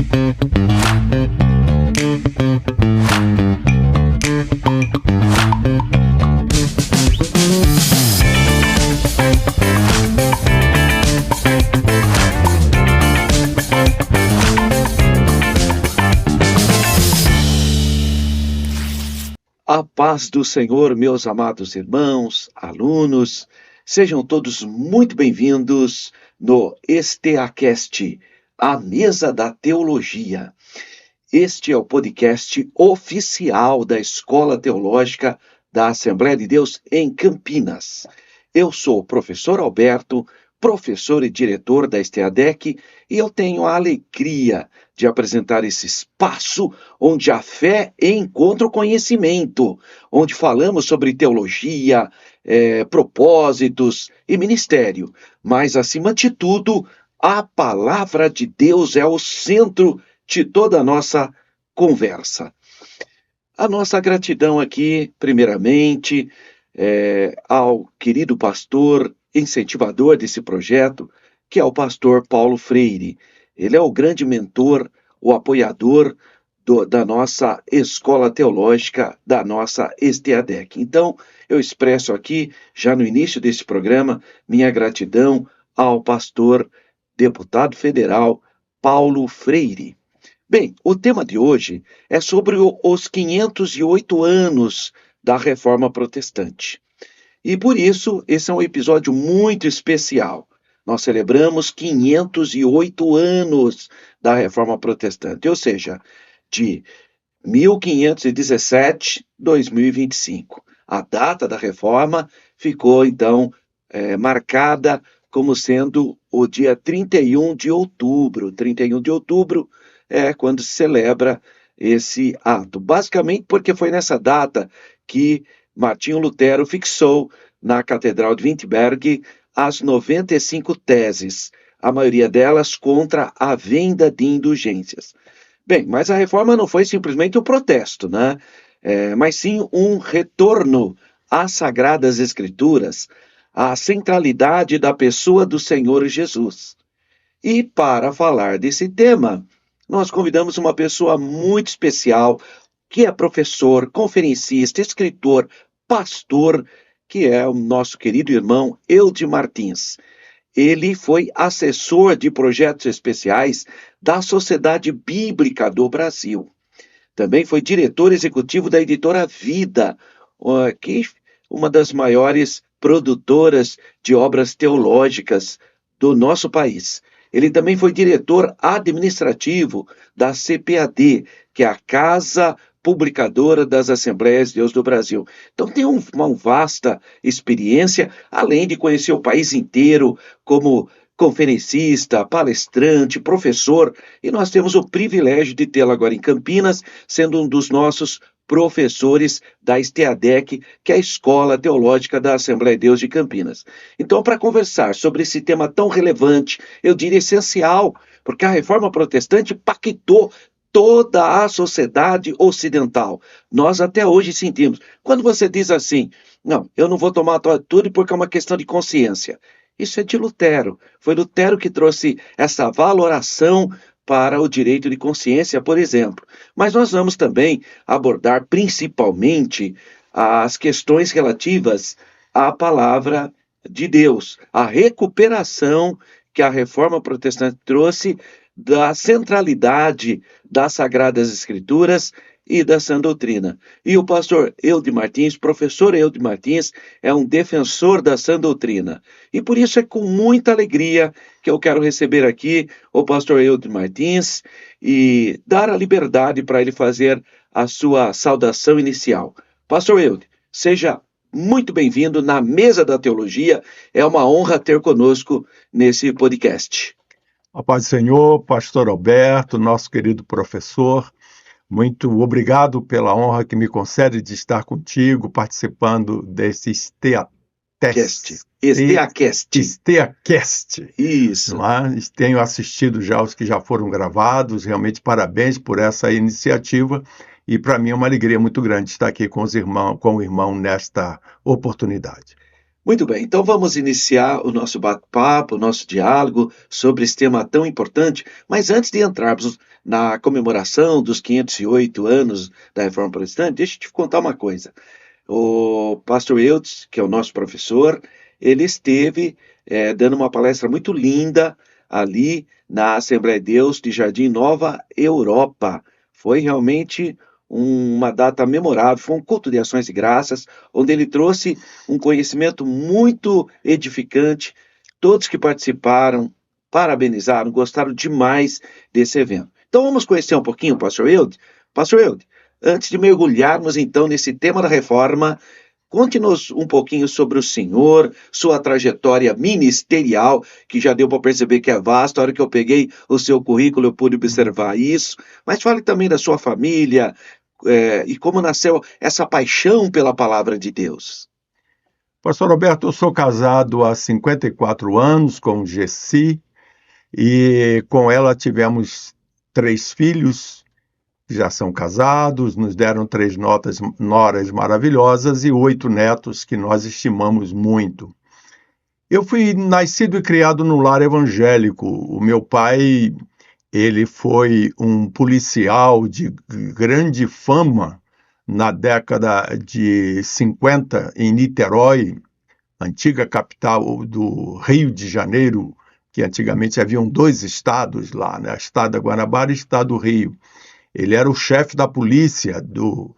A paz do Senhor, meus amados irmãos, alunos, sejam todos muito bem-vindos no STAcast, a mesa da teologia. Este é o podcast oficial da Escola Teológica da Assembleia de Deus em Campinas. Eu sou o professor Alberto, professor e diretor da STADEC, e eu tenho a alegria de apresentar esse espaço onde a fé encontra o conhecimento, onde falamos sobre teologia, propósitos e ministério. Mas, acima de tudo, a palavra de Deus é o centro de toda a nossa conversa. A nossa gratidão aqui, primeiramente, ao querido pastor incentivador desse projeto, que é o pastor Paulo Freire. Ele é o grande mentor, o apoiador da nossa escola teológica, da nossa STADEC. Então, eu expresso aqui, já no início desse programa, minha gratidão ao pastor deputado federal Paulo Freire. Bem, o tema de hoje é sobre os 508 anos da Reforma Protestante. E por isso, esse é um episódio muito especial. Nós celebramos 508 anos da Reforma Protestante, ou seja, de 1517 a 2025. A data da Reforma ficou, então, marcada como sendo o dia 31 de outubro. 31 de outubro é quando se celebra esse ato. Basicamente porque foi nessa data que Martinho Lutero fixou na Catedral de Wittenberg as 95 teses, a maioria delas contra a venda de indulgências. Bem, mas a reforma não foi simplesmente um protesto, né? Mas sim um retorno às Sagradas Escrituras, à centralidade da pessoa do Senhor Jesus. E para falar desse tema, nós convidamos uma pessoa muito especial, que é professor, conferencista, escritor, pastor, que é o nosso querido irmão Eudes Martins. Ele foi assessor de projetos especiais da Sociedade Bíblica do Brasil. Também foi diretor executivo da editora Vida, que é uma das maiores produtoras de obras teológicas do nosso país. Ele também foi diretor administrativo da CPAD, que é a Casa Publicadora das Assembleias de Deus do Brasil. Então tem uma vasta experiência, além de conhecer o país inteiro como conferencista, palestrante, professor, e nós temos o privilégio de tê-lo agora em Campinas, sendo um dos nossos professores da STADEC, que é a Escola Teológica da Assembleia de Deus de Campinas. Então, para conversar sobre esse tema tão relevante, eu diria essencial, porque a Reforma Protestante impactou toda a sociedade ocidental. Nós até hoje sentimos. Quando você diz assim, não, eu não vou tomar atitude porque é uma questão de consciência. Isso é de Lutero. Foi Lutero que trouxe essa valoração para o direito de consciência, por exemplo. Mas nós vamos também abordar principalmente as questões relativas à palavra de Deus, a recuperação que a Reforma Protestante trouxe da centralidade das Sagradas Escrituras e da sã doutrina. E o pastor Eudes Martins, professor Eudes Martins, é um defensor da sã doutrina. E por isso é com muita alegria que eu quero receber aqui o pastor Eudes Martins e dar a liberdade para ele fazer a sua saudação inicial. Pastor Eudes, seja muito bem-vindo na Mesa da Teologia. É uma honra ter conosco nesse podcast. A paz do Senhor, pastor Alberto, nosso querido professor, muito obrigado pela honra que me concede de estar contigo, participando desse STAcast. Isso. Tenho assistido já os que já foram gravados, realmente parabéns por essa iniciativa, e para mim é uma alegria muito grande estar aqui com o irmão nesta oportunidade. Muito bem, então vamos iniciar o nosso bate-papo, o nosso diálogo sobre esse tema tão importante. Mas antes de entrarmos na comemoração dos 508 anos da Reforma Protestante, deixa eu te contar uma coisa. O pastor Eudes, que é o nosso professor, ele esteve dando uma palestra muito linda ali na Assembleia de Deus de Jardim Nova Europa. Foi realmente uma data memorável, foi um culto de ações de graças, onde ele trouxe um conhecimento muito edificante. Todos que participaram parabenizaram, gostaram demais desse evento. Então vamos conhecer um pouquinho o pastor Eudes. Pastor Eudes, antes de mergulharmos então nesse tema da reforma, conte-nos um pouquinho sobre o senhor, sua trajetória ministerial, que já deu para perceber que é vasta. A hora que eu peguei o seu currículo, eu pude observar isso. Mas fale também da sua família, e como nasceu essa paixão pela palavra de Deus. Pastor Roberto, eu sou casado há 54 anos com Gessi e com ela tivemos 3 filhos, que já são casados, nos deram 3 noras maravilhosas e 8 netos que nós estimamos muito. Eu fui nascido e criado no lar evangélico. O meu pai, ele foi um policial de grande fama na década de 50 em Niterói, antiga capital do Rio de Janeiro, que antigamente haviam 2 estados lá, né? Estado da Guanabara e Estado do Rio. Ele era o chefe da polícia do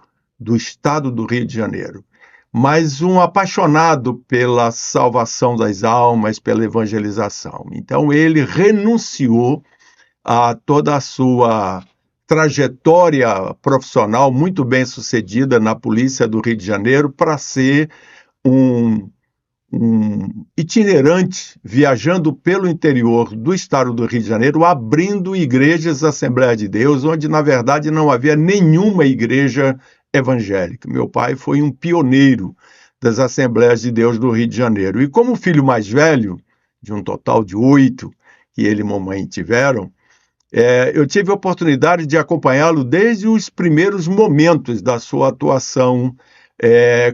estado do Rio de Janeiro, mas um apaixonado pela salvação das almas, pela evangelização. Então ele renunciou a toda a sua trajetória profissional muito bem sucedida na polícia do Rio de Janeiro para ser um itinerante viajando pelo interior do estado do Rio de Janeiro, abrindo igrejas Assembleia de Deus, onde na verdade não havia nenhuma igreja evangélica. Meu pai foi um pioneiro das Assembleias de Deus do Rio de Janeiro. E como filho mais velho, de um total de 8 que ele e mamãe tiveram, eu tive a oportunidade de acompanhá-lo desde os primeiros momentos da sua atuação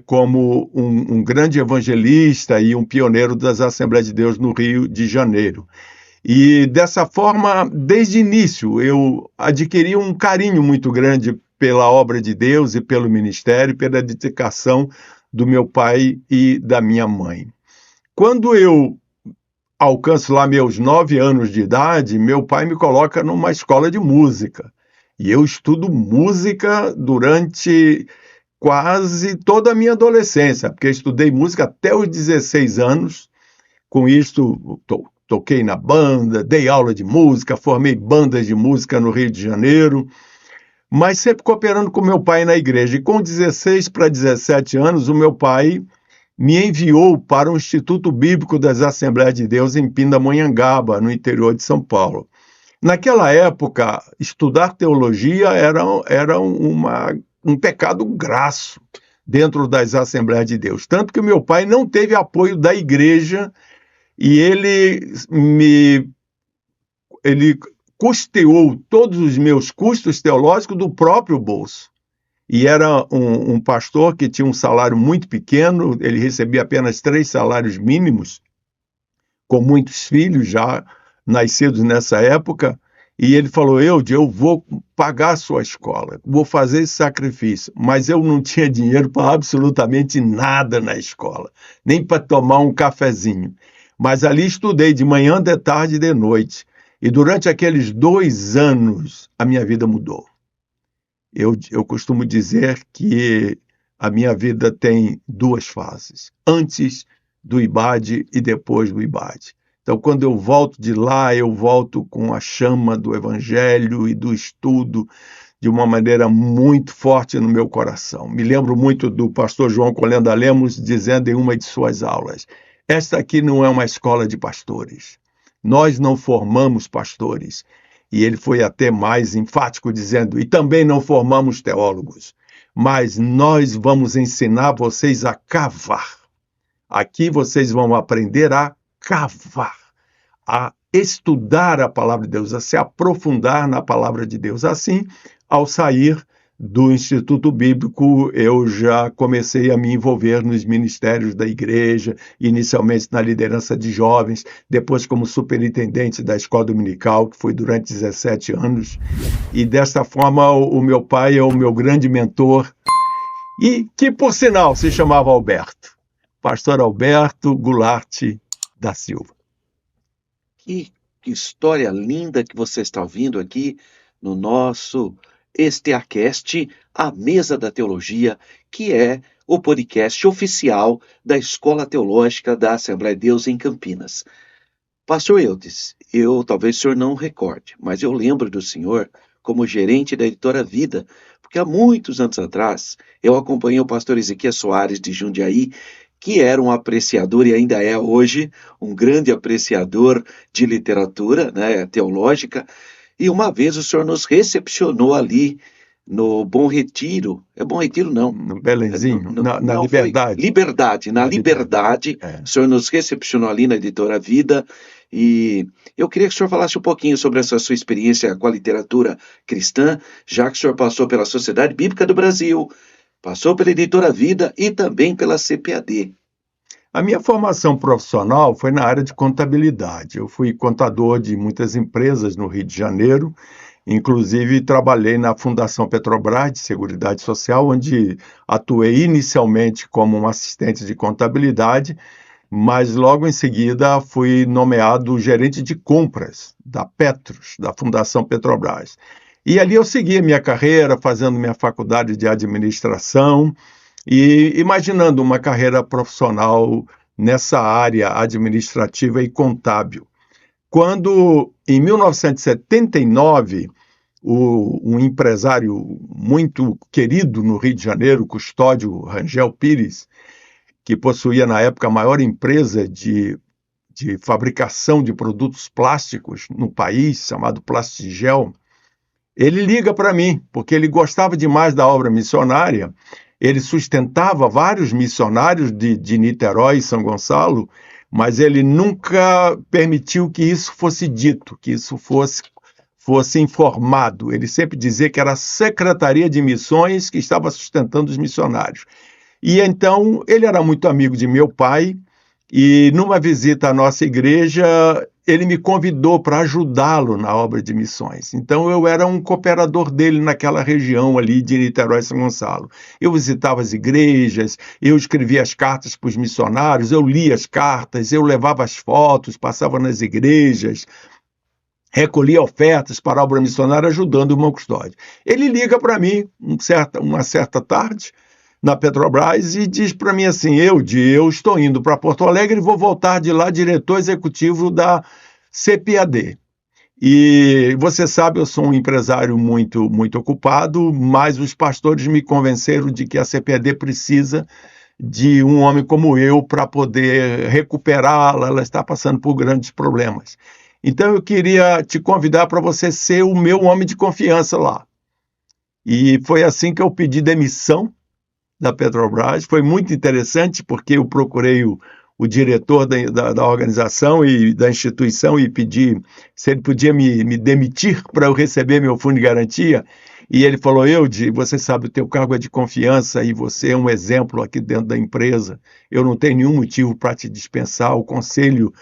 como um grande evangelista e um pioneiro das Assembleias de Deus no Rio de Janeiro. E dessa forma, desde o início, eu adquiri um carinho muito grande pela obra de Deus e pelo ministério, pela dedicação do meu pai e da minha mãe. Quando eu alcanço lá meus 9 anos de idade, meu pai me coloca numa escola de música. E eu estudo música durante quase toda a minha adolescência, porque estudei música até os 16 anos. Com isso, toquei na banda, dei aula de música, formei bandas de música no Rio de Janeiro, mas sempre cooperando com meu pai na igreja. E com 16 para 17 anos, o meu pai me enviou para o Instituto Bíblico das Assembleias de Deus em Pindamonhangaba, no interior de São Paulo. Naquela época, estudar teologia era um pecado grasso dentro das Assembleias de Deus. Tanto que meu pai não teve apoio da igreja e ele custeou todos os meus custos teológicos do próprio bolso. E era um pastor que tinha um salário muito pequeno, ele recebia apenas 3 salários mínimos, com muitos filhos já nascidos nessa época, e ele falou: eu vou pagar a sua escola, vou fazer esse sacrifício. Mas eu não tinha dinheiro para absolutamente nada na escola, nem para tomar um cafezinho. Mas ali estudei de manhã, de tarde e de noite. E durante aqueles 2 anos, a minha vida mudou. Eu costumo dizer que a minha vida tem 2 fases, antes do IBAD e depois do IBAD. Então, quando eu volto de lá, eu volto com a chama do Evangelho e do estudo de uma maneira muito forte no meu coração. Me lembro muito do pastor João Colenda Lemos dizendo em uma de suas aulas: esta aqui não é uma escola de pastores. Nós não formamos pastores. E ele foi até mais enfático, dizendo: e também não formamos teólogos, mas nós vamos ensinar vocês a cavar. Aqui vocês vão aprender a cavar, a estudar a palavra de Deus, a se aprofundar na palavra de Deus. Assim, ao sair do Instituto Bíblico, eu já comecei a me envolver nos ministérios da igreja, inicialmente na liderança de jovens, depois como superintendente da escola dominical, que foi durante 17 anos. E desta forma, o meu pai é o meu grande mentor, e que, por sinal, se chamava Alberto. Pastor Alberto Goulart da Silva. Que história linda que você está ouvindo aqui no nosso STAcast, a Mesa da Teologia, que é o podcast oficial da Escola Teológica da Assembleia de Deus em Campinas. Pastor Eudes, talvez o senhor não recorde, mas eu lembro do senhor como gerente da Editora Vida, porque há muitos anos atrás eu acompanhei o pastor Ezequias Soares de Jundiaí, que era um apreciador e ainda é hoje um grande apreciador de literatura, né, teológica, e uma vez o senhor nos recepcionou ali no Bom Retiro. É Bom Retiro, não. No Belenzinho, na não, Liberdade. Liberdade, na Liberdade. É. O senhor nos recepcionou ali na Editora Vida. E eu queria que o senhor falasse um pouquinho sobre essa sua experiência com a literatura cristã, já que o senhor passou pela Sociedade Bíblica do Brasil, passou pela Editora Vida e também pela CPAD. A minha formação profissional foi na área de contabilidade. Eu fui contador de muitas empresas no Rio de Janeiro, inclusive trabalhei na Fundação Petrobras de Seguridade Social, onde atuei inicialmente como um assistente de contabilidade, mas logo em seguida fui nomeado gerente de compras da Petros, da Fundação Petrobras. E ali eu segui a minha carreira, fazendo minha faculdade de administração, e imaginando uma carreira profissional nessa área administrativa e contábil. Quando, em 1979, um empresário muito querido no Rio de Janeiro, Custódio Rangel Pires, que possuía na época a maior empresa de fabricação de produtos plásticos no país, chamado Plastigel, ele liga para mim, porque ele gostava demais da obra missionária. Ele sustentava vários missionários de Niterói e São Gonçalo, mas ele nunca permitiu que isso fosse dito, que isso fosse informado. Ele sempre dizia que era a Secretaria de Missões que estava sustentando os missionários. E então ele era muito amigo de meu pai, e numa visita à nossa igreja, ele me convidou para ajudá-lo na obra de missões. Então eu era um cooperador dele naquela região ali de Niterói e São Gonçalo. Eu visitava as igrejas, eu escrevia as cartas para os missionários, eu lia as cartas, eu levava as fotos, passava nas igrejas, recolhia ofertas para a obra missionária ajudando o irmão Custódio. Ele liga para mim uma certa tarde, na Petrobras, e diz para mim assim: eu estou indo para Porto Alegre e vou voltar de lá diretor executivo da CPAD. E você sabe, eu sou um empresário muito, muito ocupado, mas os pastores me convenceram de que a CPAD precisa de um homem como eu para poder recuperá-la, ela está passando por grandes problemas. Então eu queria te convidar para você ser o meu homem de confiança lá. E foi assim que eu pedi demissão da Petrobras. Foi muito interessante, porque eu procurei o diretor da organização e da instituição e pedi se ele podia me demitir para eu receber meu fundo de garantia, e ele falou: Eudes, você sabe, o teu cargo é de confiança e você é um exemplo aqui dentro da empresa, eu não tenho nenhum motivo para te dispensar, o conselho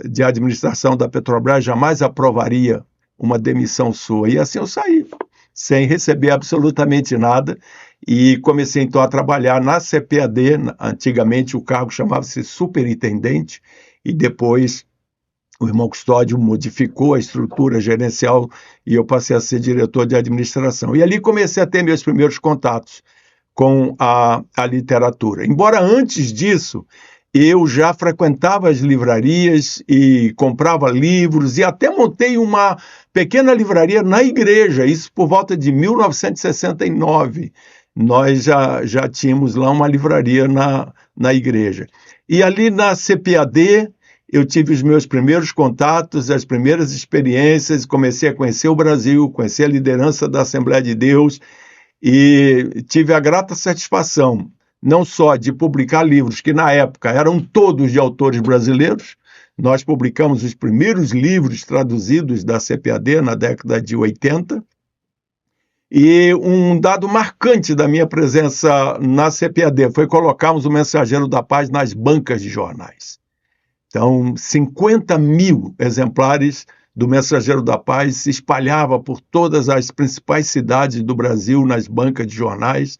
de administração da Petrobras jamais aprovaria uma demissão sua. E assim eu saí, sem receber absolutamente nada, e comecei então a trabalhar na CPAD. Antigamente o cargo chamava-se superintendente, e depois o irmão Custódio modificou a estrutura gerencial e eu passei a ser diretor de administração. E ali comecei a ter meus primeiros contatos com a literatura. Embora antes disso eu já frequentava as livrarias e comprava livros, e até montei uma pequena livraria na igreja, isso por volta de 1969. Nós já tínhamos lá uma livraria na igreja. E ali na CPAD eu tive os meus primeiros contatos, as primeiras experiências, comecei a conhecer o Brasil, conhecer a liderança da Assembleia de Deus, e tive a grata satisfação não só de publicar livros que na época eram todos de autores brasileiros. Nós publicamos os primeiros livros traduzidos da CPAD na década de 80, E um dado marcante da minha presença na CPAD foi colocarmos o Mensageiro da Paz nas bancas de jornais. Então, 50 mil exemplares do Mensageiro da Paz se espalhava por todas as principais cidades do Brasil nas bancas de jornais,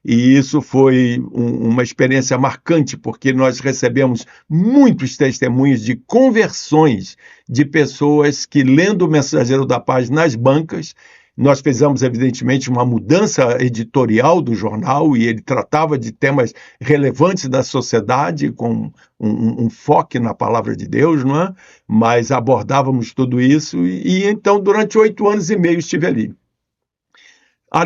e isso foi uma experiência marcante, porque nós recebemos muitos testemunhos de conversões de pessoas que, lendo o Mensageiro da Paz nas bancas, nós fizemos, evidentemente, uma mudança editorial do jornal, e ele tratava de temas relevantes da sociedade, com um foco na palavra de Deus, não é? Mas abordávamos tudo isso, e então, durante 8 anos e meio, estive ali.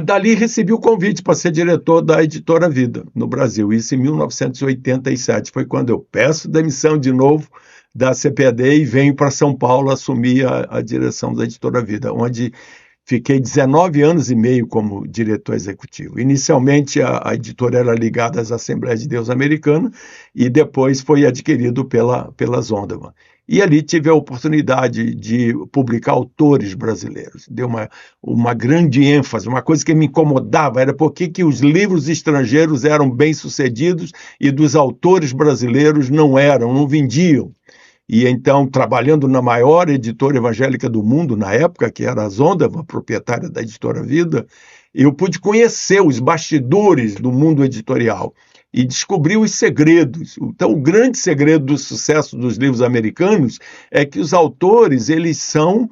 Dali recebi o convite para ser diretor da Editora Vida, no Brasil. Isso em 1987. Foi quando eu peço demissão de novo da CPAD e venho para São Paulo assumir a direção da Editora Vida, onde fiquei 19 anos e meio como diretor executivo. Inicialmente, a editora era ligada às Assembleias de Deus Americanas e depois foi adquirido pela Zondervan. E ali tive a oportunidade de publicar autores brasileiros. Deu uma grande ênfase, uma coisa que me incomodava era por que os livros estrangeiros eram bem-sucedidos e dos autores brasileiros não vendiam. E então, trabalhando na maior editora evangélica do mundo na época, que era a Zondervan, proprietária da Editora Vida, eu pude conhecer os bastidores do mundo editorial e descobri os segredos. Então, o grande segredo do sucesso dos livros americanos é que os autores eles são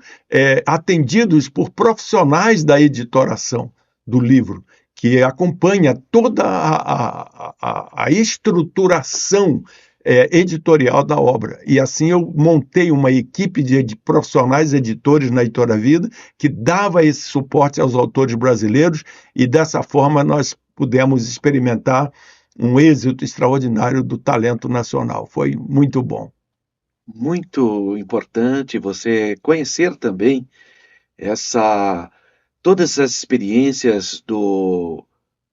atendidos por profissionais da editoração do livro, que acompanha toda a estruturação editorial da obra. E assim eu montei uma equipe de profissionais editores na Editora Vida que dava esse suporte aos autores brasileiros, e dessa forma nós pudemos experimentar um êxito extraordinário do talento nacional. Foi muito bom. Muito importante você conhecer também todas as experiências do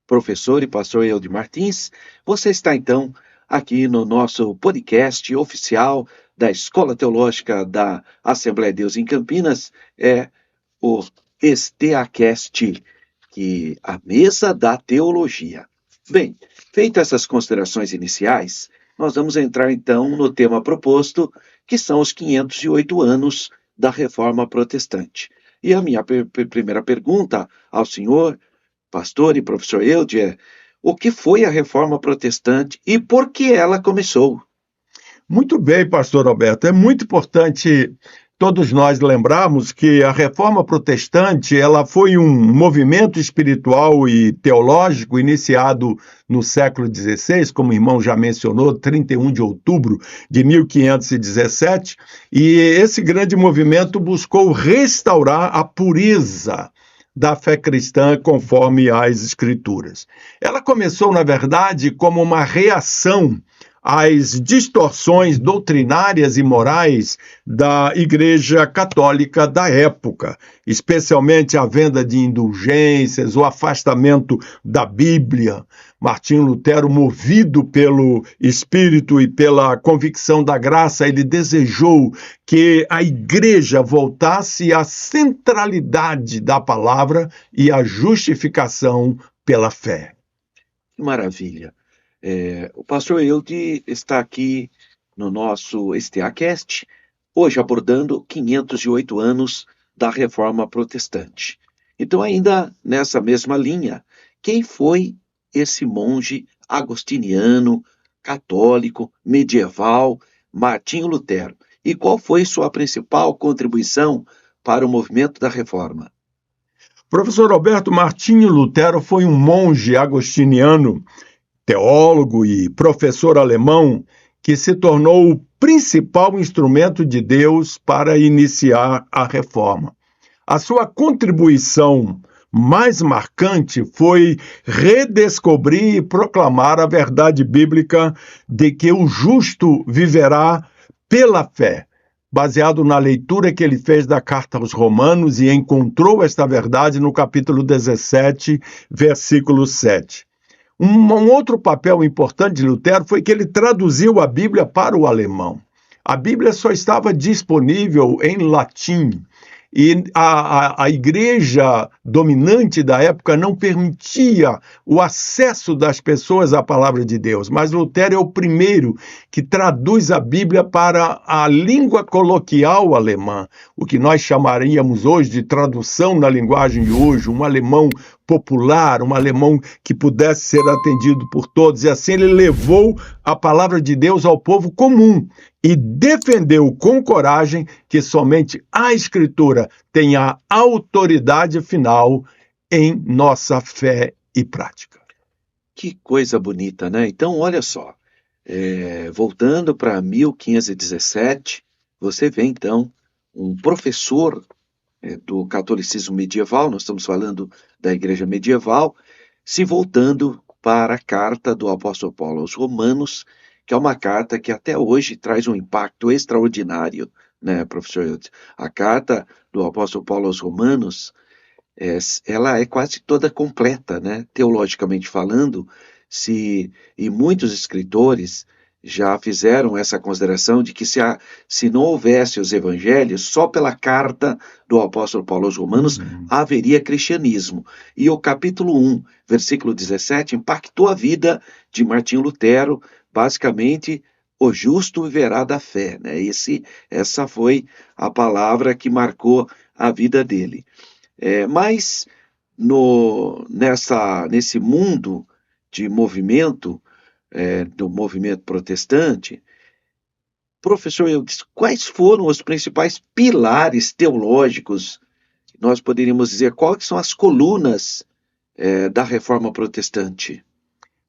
professor e pastor Eudes Martins. Você está, então, aqui no nosso podcast oficial da Escola Teológica da Assembleia de Deus em Campinas, o STAcast, que é a Mesa da Teologia. Bem, feitas essas considerações iniciais, nós vamos entrar então no tema proposto, que são os 508 anos da Reforma Protestante. E a minha primeira pergunta ao senhor, pastor e professor Eudes, é: o que foi a Reforma Protestante e por que ela começou? Muito bem, pastor Alberto. É muito importante todos nós lembrarmos que a Reforma Protestante ela foi um movimento espiritual e teológico iniciado no século XVI, como o irmão já mencionou, 31 de outubro de 1517, e esse grande movimento buscou restaurar a pureza da fé cristã conforme as Escrituras. Ela começou, na verdade, como uma reação às distorções doutrinárias e morais da Igreja Católica da época, especialmente a venda de indulgências, o afastamento da Bíblia. Martinho Lutero, movido pelo Espírito e pela convicção da graça, ele desejou que a Igreja voltasse à centralidade da palavra e à justificação pela fé. Que maravilha! O pastor Eudes está aqui no nosso STAcast, hoje abordando 508 anos da Reforma Protestante. Então, ainda nessa mesma linha, quem foi esse monge agostiniano, católico, medieval, Martinho Lutero? E qual foi sua principal contribuição para o movimento da Reforma? Professor Alberto, Martinho Lutero foi um monge agostiniano, teólogo e professor alemão, que se tornou o principal instrumento de Deus para iniciar a reforma. A sua contribuição mais marcante foi redescobrir e proclamar a verdade bíblica de que o justo viverá pela fé, baseado na leitura que ele fez da carta aos Romanos, e encontrou esta verdade no capítulo 17, versículo 7. Um outro papel importante de Lutero foi que ele traduziu a Bíblia para o alemão. A Bíblia só estava disponível em latim, e a igreja dominante da época não permitia o acesso das pessoas à palavra de Deus. Mas Lutero é o primeiro que traduz a Bíblia para a língua coloquial alemã, o que nós chamaríamos hoje de tradução na linguagem de hoje, um alemão popular, um alemão que pudesse ser atendido por todos, e assim ele levou a palavra de Deus ao povo comum e defendeu com coragem que somente a Escritura tem a autoridade final em nossa fé e prática. Que coisa bonita, né? Então, olha só, voltando para 1517, você vê então um professor do catolicismo medieval, nós estamos falando da igreja medieval, se voltando para a carta do apóstolo Paulo aos Romanos, que é uma carta que até hoje traz um impacto extraordinário, né, professor Eudes? A carta do apóstolo Paulo aos Romanos, ela é quase toda completa, né, teologicamente falando, e muitos escritores já fizeram essa consideração de que se não houvesse os evangelhos, só pela carta do apóstolo Paulo aos Romanos haveria cristianismo. E o capítulo 1, versículo 17, impactou a vida de Martinho Lutero, basicamente, o justo viverá da fé, né? Essa foi a palavra que marcou a vida dele. Mas nesse mundo de movimento, do movimento protestante, professor Eudes, quais foram os principais pilares teológicos, nós poderíamos dizer, quais são as colunas da reforma protestante?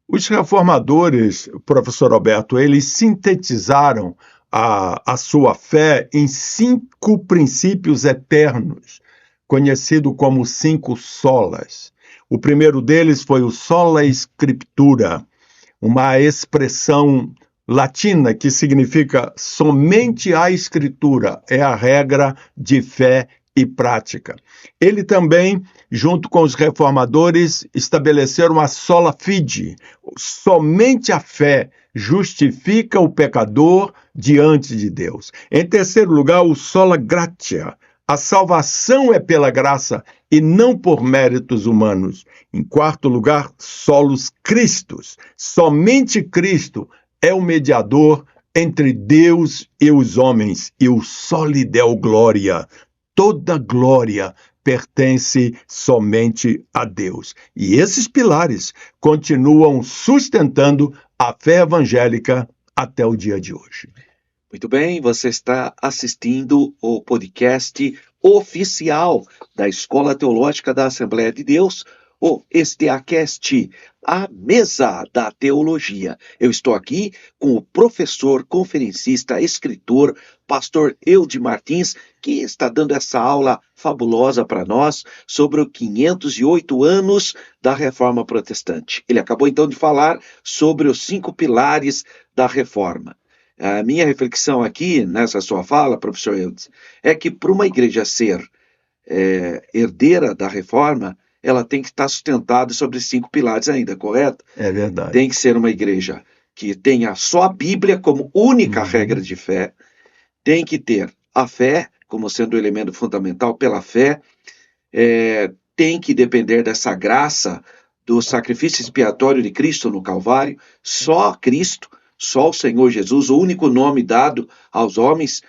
Os reformadores, professor Alberto, eles sintetizaram a sua fé em 5 princípios eternos, conhecido como 5 solas. O primeiro deles foi o sola scriptura, uma expressão latina que significa somente a Escritura é a regra de fé e prática. Ele também, junto com os reformadores, estabeleceram a sola fide. Somente a fé justifica o pecador diante de Deus. Em terceiro lugar, o sola gratia. A salvação é pela graça e não por méritos humanos. Em quarto lugar, solus Christus. Somente Cristo é o mediador entre Deus e os homens. E o soli deo gloria. Toda glória pertence somente a Deus. E esses pilares continuam sustentando a fé evangélica até o dia de hoje. Muito bem, você está assistindo o podcast oficial da Escola Teológica da Assembleia de Deus, o STAcast, a mesa da teologia. Eu estou aqui com o professor, conferencista, escritor, pastor Eudes Martins, que está dando essa aula fabulosa para nós sobre os 508 anos da Reforma Protestante. Ele acabou então de falar sobre os 5 pilares da Reforma. A minha reflexão aqui, nessa sua fala, professor Eudes, é que para uma igreja ser herdeira da Reforma, ela tem que estar sustentada sobre 5 pilares ainda, correto? É verdade. Tem que ser uma igreja que tenha só a Bíblia como única regra de fé, tem que ter a fé como sendo o elemento fundamental pela fé, tem que depender dessa graça do sacrifício expiatório de Cristo no Calvário, só Cristo, só o Senhor Jesus, o único nome dado aos homens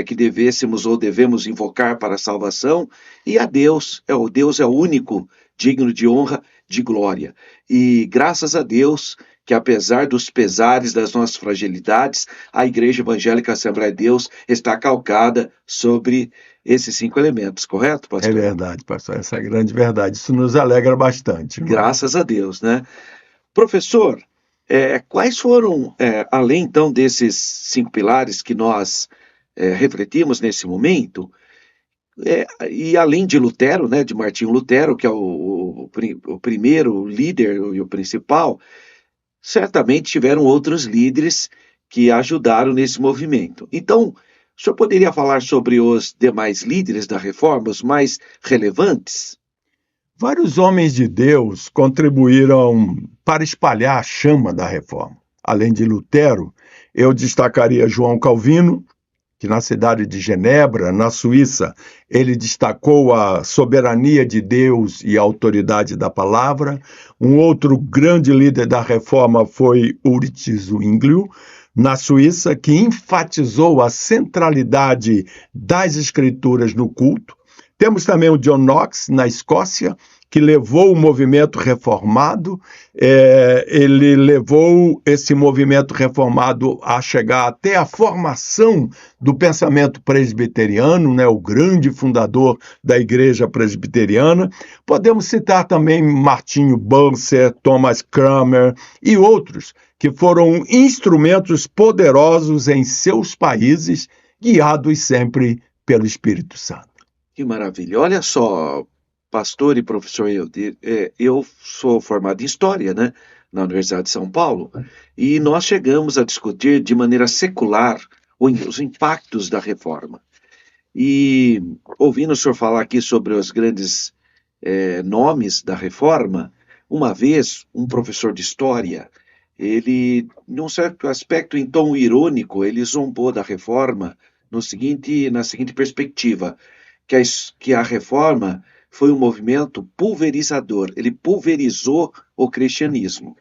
que devêssemos ou devemos invocar para a salvação, e a Deus, Deus é o único digno de honra, de glória. E graças a Deus que apesar dos pesares das nossas fragilidades, a Igreja Evangélica Assembleia de Deus está calcada sobre esses 5 elementos, correto, pastor? É verdade, pastor, essa é a grande verdade. Isso nos alegra bastante. Graças a Deus, né? Professor, quais foram, além então desses 5 pilares que nós refletimos nesse momento, e além de Lutero, né, de Martinho Lutero, que é o primeiro líder e o principal, certamente tiveram outros líderes que ajudaram nesse movimento. Então, o senhor poderia falar sobre os demais líderes da Reforma, os mais relevantes? Vários homens de Deus contribuíram para espalhar a chama da Reforma. Além de Lutero, eu destacaria João Calvino, que na cidade de Genebra, na Suíça, ele destacou a soberania de Deus e a autoridade da palavra. Um outro grande líder da reforma foi Ulrich Zwinglio, na Suíça, que enfatizou a centralidade das escrituras no culto. Temos também o John Knox, na Escócia, que levou o movimento reformado. Ele levou esse movimento reformado a chegar até a formação do pensamento presbiteriano, né, o grande fundador da Igreja Presbiteriana. Podemos citar também Martinho Bucer, Thomas Cranmer e outros que foram instrumentos poderosos em seus países, guiados sempre pelo Espírito Santo. Que maravilha. Olha só, pastor e professor Eudir, eu sou formado em História, né, na Universidade de São Paulo, e nós chegamos a discutir de maneira secular os impactos da reforma. E ouvindo o senhor falar aqui sobre os grandes nomes da reforma, uma vez um professor de História, ele, num certo aspecto em tom irônico, ele zombou da reforma na seguinte perspectiva, que a reforma foi um movimento pulverizador, ele pulverizou o cristianismo.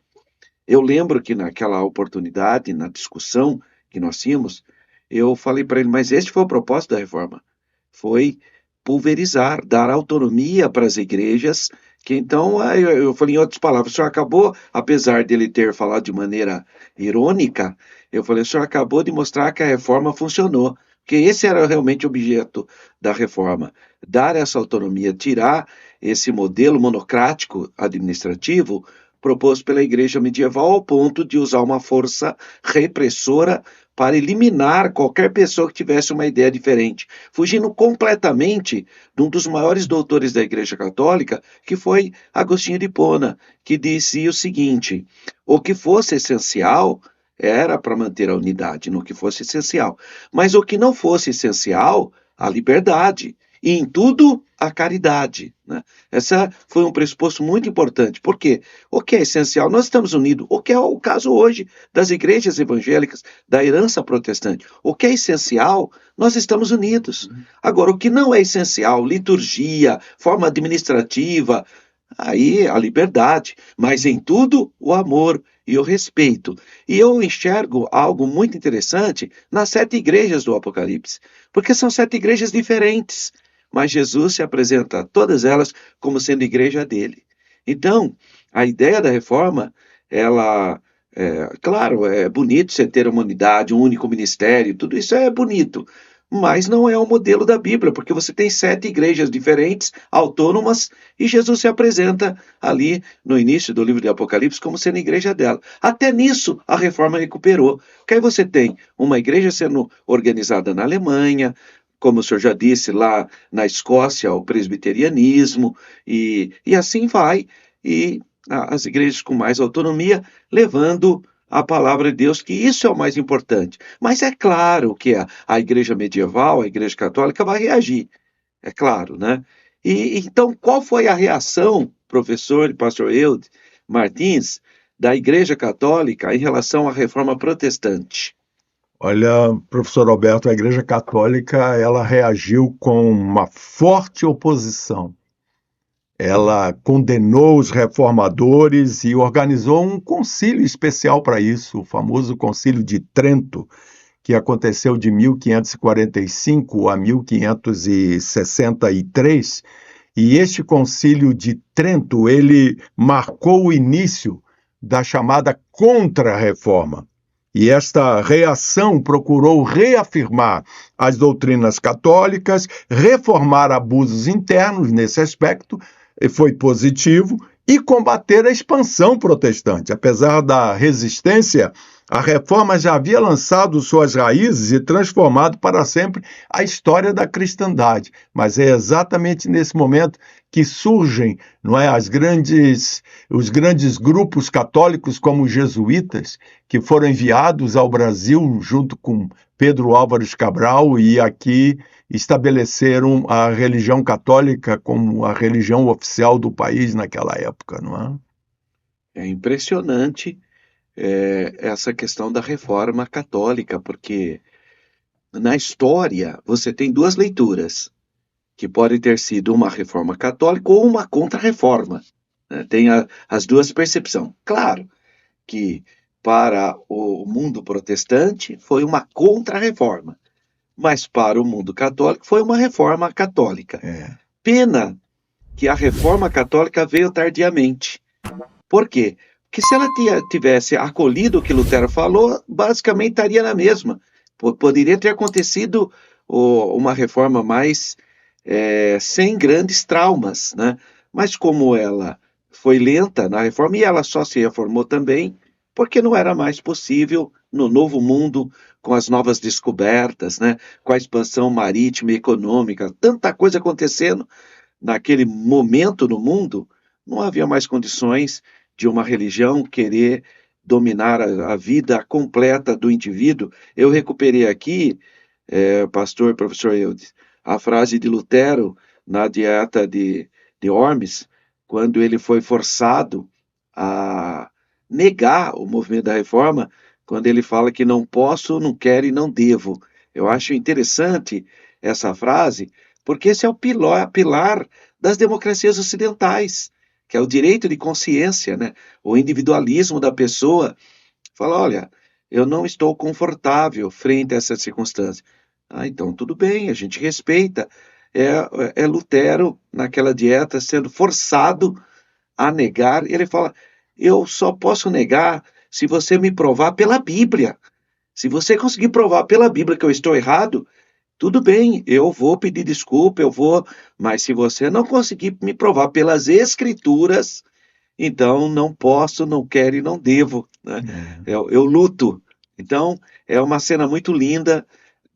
Eu lembro que naquela oportunidade, na discussão que nós tínhamos, eu falei para ele, mas este foi o propósito da reforma, foi pulverizar, dar autonomia para as igrejas, que então, eu falei em outras palavras, o senhor acabou, apesar de ele ter falado de maneira irônica, eu falei, o senhor acabou de mostrar que a reforma funcionou, porque esse era realmente o objeto da reforma, dar essa autonomia, tirar esse modelo monocrático administrativo proposto pela igreja medieval ao ponto de usar uma força repressora para eliminar qualquer pessoa que tivesse uma ideia diferente, fugindo completamente de um dos maiores doutores da Igreja Católica, que foi Agostinho de Hipona, que dizia o seguinte: o que fosse essencial era para manter a unidade, no que fosse essencial. Mas o que não fosse essencial, a liberdade. E em tudo, a caridade. Né? Essa foi um pressuposto muito importante. Por quê? O que é essencial? Nós estamos unidos. O que é o caso hoje das igrejas evangélicas, da herança protestante. O que é essencial, nós estamos unidos. Agora, o que não é essencial, liturgia, forma administrativa, aí a liberdade. Mas em tudo, o amor e o respeito. E eu enxergo algo muito interessante nas 7 igrejas do Apocalipse, porque são 7 igrejas diferentes, mas Jesus se apresenta a todas elas como sendo igreja dele. Então, a ideia da reforma, claro, é bonito você ter uma unidade, um único ministério, tudo isso é bonito, mas não é o modelo da Bíblia, porque você tem 7 igrejas diferentes, autônomas, e Jesus se apresenta ali no início do livro de Apocalipse como sendo a igreja dela. Até nisso a reforma recuperou, porque aí você tem uma igreja sendo organizada na Alemanha, como o senhor já disse, lá na Escócia, o presbiterianismo, e assim vai, e as igrejas com mais autonomia, levando a palavra de Deus, que isso é o mais importante. Mas é claro que a igreja medieval, a igreja católica vai reagir, é claro, né? E então, qual foi a reação, professor e pastor Eudes Martins, da igreja católica em relação à reforma protestante? Olha, professor Alberto, a Igreja Católica, ela reagiu com uma forte oposição. Ela condenou os reformadores e organizou um concílio especial para isso, o famoso Concílio de Trento, que aconteceu de 1545 a 1563. E este Concílio de Trento, ele marcou o início da chamada Contra-Reforma. E esta reação procurou reafirmar as doutrinas católicas, reformar abusos internos nesse aspecto, e foi positivo, e combater a expansão protestante. Apesar da resistência, a reforma já havia lançado suas raízes e transformado para sempre a história da cristandade. Mas é exatamente nesse momento que surgem, não é, os grandes grupos católicos como os jesuítas, que foram enviados ao Brasil junto com Pedro Álvares Cabral e aqui estabeleceram a religião católica como a religião oficial do país naquela época, não é? É impressionante essa questão da reforma católica, porque na história, você tem duas leituras, que pode ter sido uma reforma católica ou uma contra-reforma, né? Tem as duas percepções. Claro que para o mundo protestante foi uma contra-reforma, mas para o mundo católico foi uma reforma católica. Pena que a reforma católica veio tardiamente. Por quê? Porque se ela tivesse acolhido o que Lutero falou, basicamente estaria na mesma. Poderia ter acontecido uma reforma mais sem grandes traumas, né? Mas como ela foi lenta na reforma, e ela só se reformou também porque não era mais possível no novo mundo, com as novas descobertas, né? Com a expansão marítima e econômica, tanta coisa acontecendo naquele momento no mundo, não havia mais condições de uma religião querer dominar a vida completa do indivíduo. Eu recuperei aqui, pastor, professor Eudes, a frase de Lutero na Dieta de Worms, quando ele foi forçado a negar o movimento da reforma, quando ele fala que não posso, não quero e não devo. Eu acho interessante essa frase, porque esse é o pilar das democracias ocidentais, que é o direito de consciência, né? O individualismo da pessoa. Fala, olha, eu não estou confortável frente a essa circunstância. Ah, então tudo bem, a gente respeita. É Lutero, naquela dieta, sendo forçado a negar. Ele fala, eu só posso negar se você me provar pela Bíblia. Se você conseguir provar pela Bíblia que eu estou errado, tudo bem, eu vou pedir desculpa, mas se você não conseguir me provar pelas Escrituras, então não posso, não quero e não devo, né? Eu luto. Então, é uma cena muito linda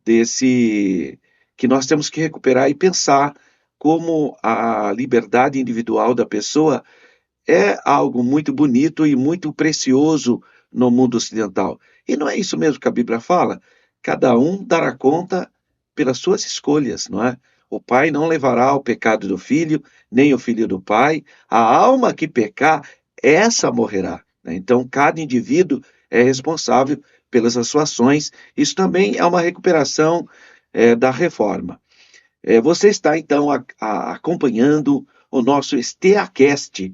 desse que nós temos que recuperar e pensar como a liberdade individual da pessoa é algo muito bonito e muito precioso no mundo ocidental. E não é isso mesmo que a Bíblia fala? Cada um dará conta pelas suas escolhas, não é? O pai não levará o pecado do filho, nem o filho do pai. A alma que pecar, essa morrerá, né? Então, cada indivíduo é responsável pelas suas ações. Isso também é uma recuperação da reforma. Você está, então, acompanhando o nosso SteaCast,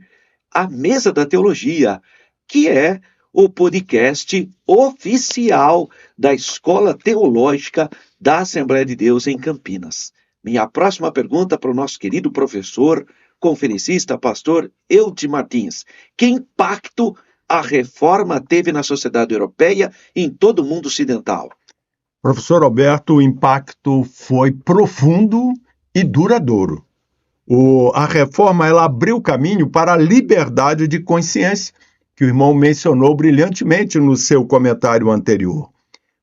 a Mesa da Teologia, que é o podcast oficial da Escola Teológica da Assembleia de Deus em Campinas. Minha próxima pergunta para o nosso querido professor, conferencista, pastor Eudes Martins. Que impacto a reforma teve na sociedade europeia e em todo o mundo ocidental? Professor Alberto, o impacto foi profundo e duradouro. A reforma ela abriu caminho para a liberdade de consciência, que o irmão mencionou brilhantemente no seu comentário anterior.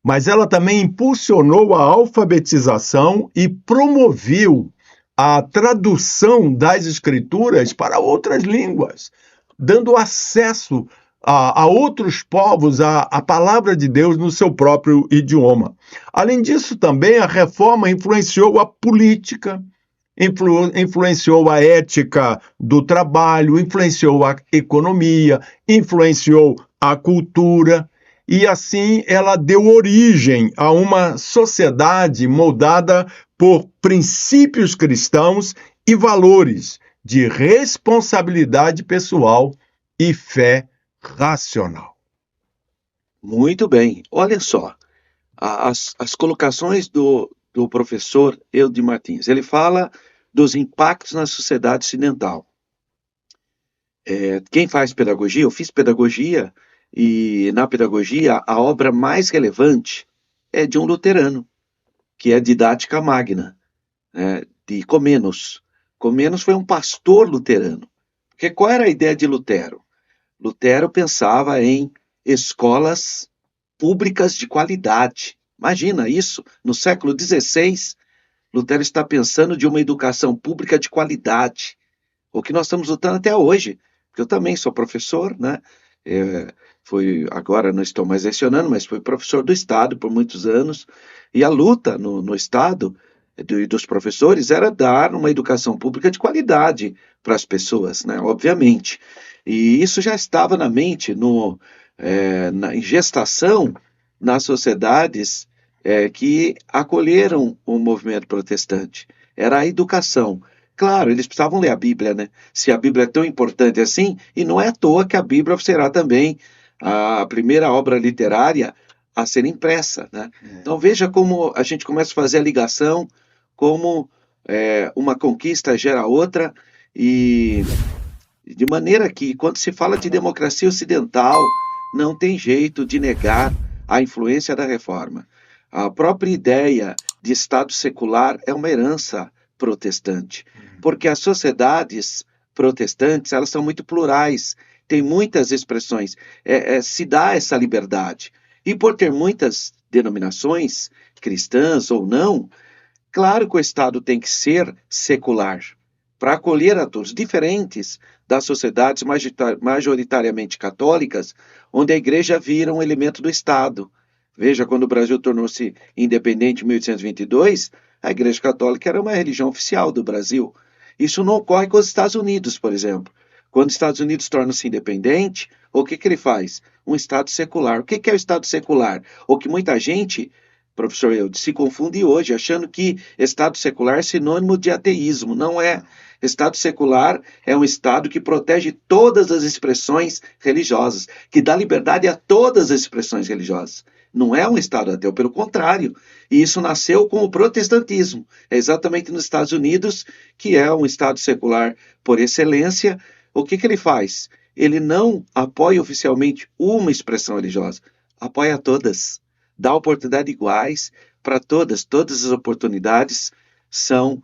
Mas ela também impulsionou a alfabetização e promoveu a tradução das escrituras para outras línguas, dando acesso a outros povos a palavra de Deus no seu próprio idioma. Além disso, também a reforma influenciou a política, influenciou a ética do trabalho, influenciou a economia, influenciou a cultura, e assim ela deu origem a uma sociedade moldada por princípios cristãos e valores de responsabilidade pessoal e fé racional. Muito bem. Olha só, as colocações do professor Eudes Martins. Ele fala dos impactos na sociedade ocidental. Quem faz pedagogia, eu fiz pedagogia, e na pedagogia a obra mais relevante é de um luterano, que é a Didática Magna, de Comênos. Comênos foi um pastor luterano. Porque qual era a ideia de Lutero? Lutero pensava em escolas públicas de qualidade. Imagina isso, no século XVI, Lutero está pensando de uma educação pública de qualidade, o que nós estamos lutando até hoje, porque eu também sou professor, né? Agora não estou mais lecionando, mas fui professor do Estado por muitos anos, e a luta no Estado dos professores era dar uma educação pública de qualidade para as pessoas, né? Obviamente. E isso já estava na mente, em gestação nas sociedades que acolheram o movimento protestante. Era a educação. Claro, eles precisavam ler a Bíblia, né? Se a Bíblia é tão importante assim, e não é à toa que a Bíblia será também a primeira obra literária a ser impressa, né? Então veja como a gente começa a fazer a ligação, como uma conquista gera outra, e de maneira que, quando se fala de democracia ocidental, não tem jeito de negar a influência da reforma. A própria ideia de Estado secular é uma herança protestante, porque as sociedades protestantes, elas são muito plurais, tem muitas expressões, se dá essa liberdade. E por ter muitas denominações, cristãs ou não, claro que o Estado tem que ser secular, para acolher a todos, diferentes das sociedades majoritariamente católicas, onde a igreja vira um elemento do Estado. Veja, quando o Brasil tornou-se independente em 1822, a Igreja Católica era uma religião oficial do Brasil. Isso não ocorre com os Estados Unidos, por exemplo. Quando os Estados Unidos tornam-se independente, o que ele faz? Um Estado secular. O que é o Estado secular? O que muita gente, professor Eudes, se confunde hoje, achando que Estado secular é sinônimo de ateísmo. Não é. Estado secular é um Estado que protege todas as expressões religiosas, que dá liberdade a todas as expressões religiosas. Não é um Estado ateu, pelo contrário. E isso nasceu com o protestantismo. É exatamente nos Estados Unidos, que é um Estado secular por excelência. O que ele faz? Ele não apoia oficialmente uma expressão religiosa, apoia todas. Dá oportunidades iguais para todas. Todas as oportunidades são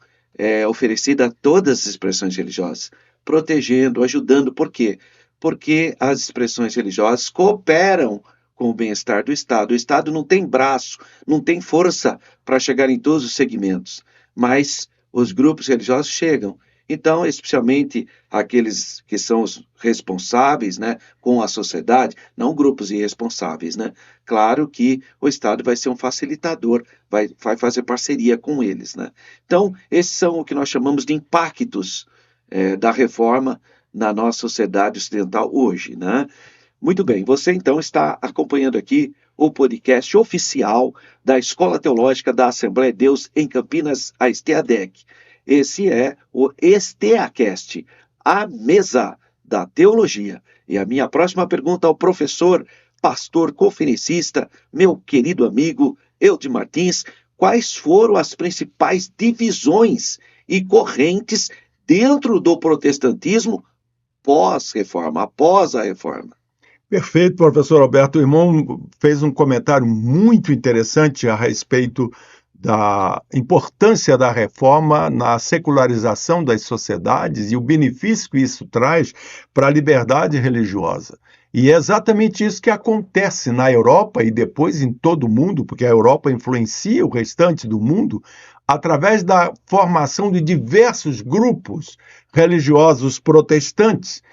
oferecidas a todas as expressões religiosas, protegendo, ajudando. Por quê? Porque as expressões religiosas cooperam com o bem-estar do Estado. O Estado não tem braço, não tem força para chegar em todos os segmentos, mas os grupos religiosos chegam. Então, especialmente aqueles que são os responsáveis, né, com a sociedade, não grupos irresponsáveis, né? Claro que o Estado vai ser um facilitador, vai fazer parceria com eles, né? Então, esses são o que nós chamamos de impactos da reforma na nossa sociedade ocidental hoje, né? Muito bem, você então está acompanhando aqui o podcast oficial da Escola Teológica da Assembleia de Deus em Campinas, a STEADEC. Esse é o STEAcast, a mesa da teologia. E a minha próxima pergunta ao professor, pastor conferencista, meu querido amigo Eudes Martins: quais foram as principais divisões e correntes dentro do protestantismo pós-reforma, após a reforma? Perfeito, professor Alberto. O irmão fez um comentário muito interessante a respeito da importância da reforma na secularização das sociedades e o benefício que isso traz para a liberdade religiosa. E é exatamente isso que acontece na Europa e depois em todo o mundo, porque a Europa influencia o restante do mundo através da formação de diversos grupos religiosos protestantes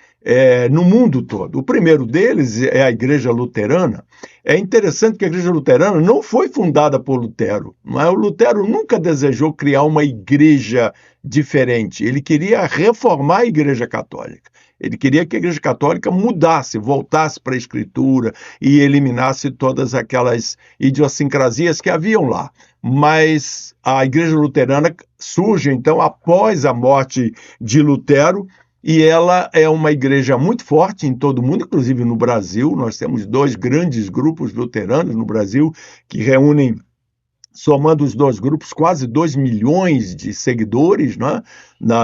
no mundo todo. O primeiro deles é a Igreja Luterana. É interessante que a Igreja Luterana não foi fundada por Lutero. Não é? O Lutero nunca desejou criar uma igreja diferente. Ele queria reformar a Igreja Católica. Ele queria que a Igreja Católica mudasse, voltasse para a Escritura e eliminasse todas aquelas idiosincrasias que haviam lá. Mas a Igreja Luterana surge, então, após a morte de Lutero, e ela é uma igreja muito forte em todo o mundo, inclusive no Brasil. Nós temos 2 grandes grupos luteranos no Brasil que reúnem, somando os 2 grupos, quase 2 milhões de seguidores, né,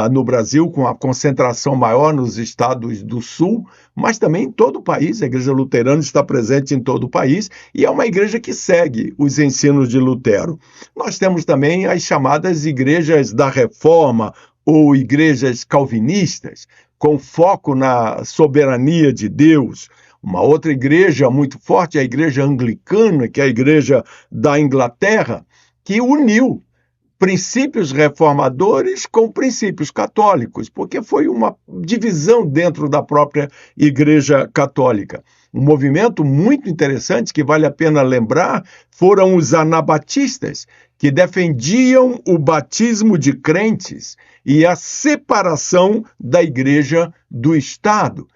no Brasil, com a concentração maior nos estados do Sul, mas também em todo o país. A Igreja Luterana está presente em todo o país e é uma igreja que segue os ensinos de Lutero. Nós temos também as chamadas igrejas da Reforma, ou igrejas calvinistas, com foco na soberania de Deus. Uma outra igreja muito forte é a Igreja Anglicana, que é a igreja da Inglaterra, que uniu princípios reformadores com princípios católicos, porque foi uma divisão dentro da própria Igreja Católica. Um movimento muito interessante que vale a pena lembrar foram os anabatistas, que defendiam o batismo de crentes e a separação da igreja do Estado.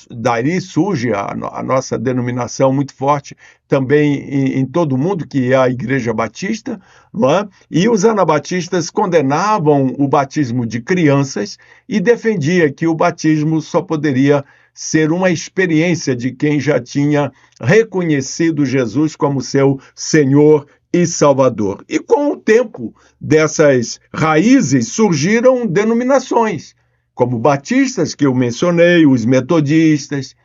daí surge a nossa denominação muito forte também em todo o mundo, que é a Igreja Batista, não é? E os anabatistas condenavam o batismo de crianças e defendia que o batismo só poderia ser uma experiência de quem já tinha reconhecido Jesus como seu Senhor e Salvador. E com o tempo dessas raízes surgiram denominações, como batistas, que eu mencionei, os metodistas,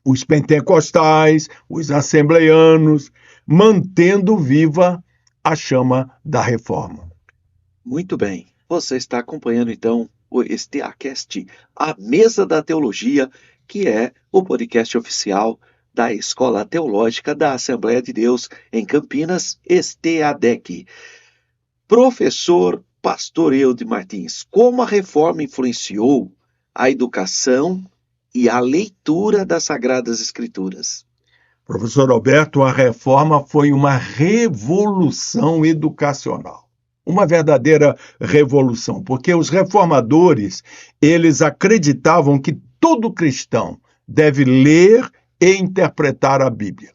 os pentecostais, os assembleianos, mantendo viva a chama da reforma. Muito bem. Você está acompanhando, então, o STAcast, a Mesa da Teologia, que é o podcast oficial da Escola Teológica da Assembleia de Deus em Campinas, STADEC. Professor Pastor Eudes Martins, como a reforma influenciou a educação e a leitura das Sagradas Escrituras? Professor Alberto, a reforma foi uma revolução educacional. Uma verdadeira revolução, porque os reformadores, eles acreditavam que todo cristão deve ler e interpretar a Bíblia.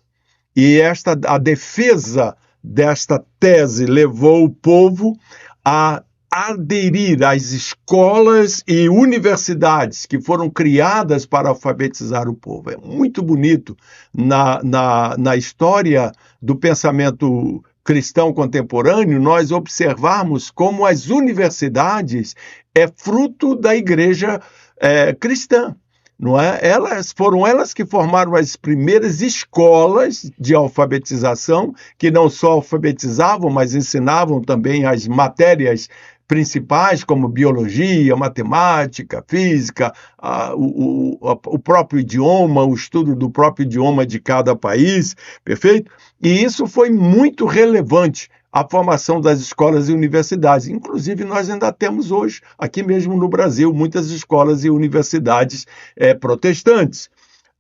E a defesa desta tese levou o povo a aderir às escolas e universidades que foram criadas para alfabetizar o povo. É muito bonito na história do pensamento cristão contemporâneo nós observarmos como as universidades é fruto da igreja cristã. Não é? Foram elas que formaram as primeiras escolas de alfabetização, que não só alfabetizavam, mas ensinavam também as matérias principais, como biologia, matemática, física, o próprio idioma, o estudo do próprio idioma de cada país, perfeito? E isso foi muito relevante a formação das escolas e universidades. Inclusive, nós ainda temos hoje, aqui mesmo no Brasil, muitas escolas e universidades protestantes.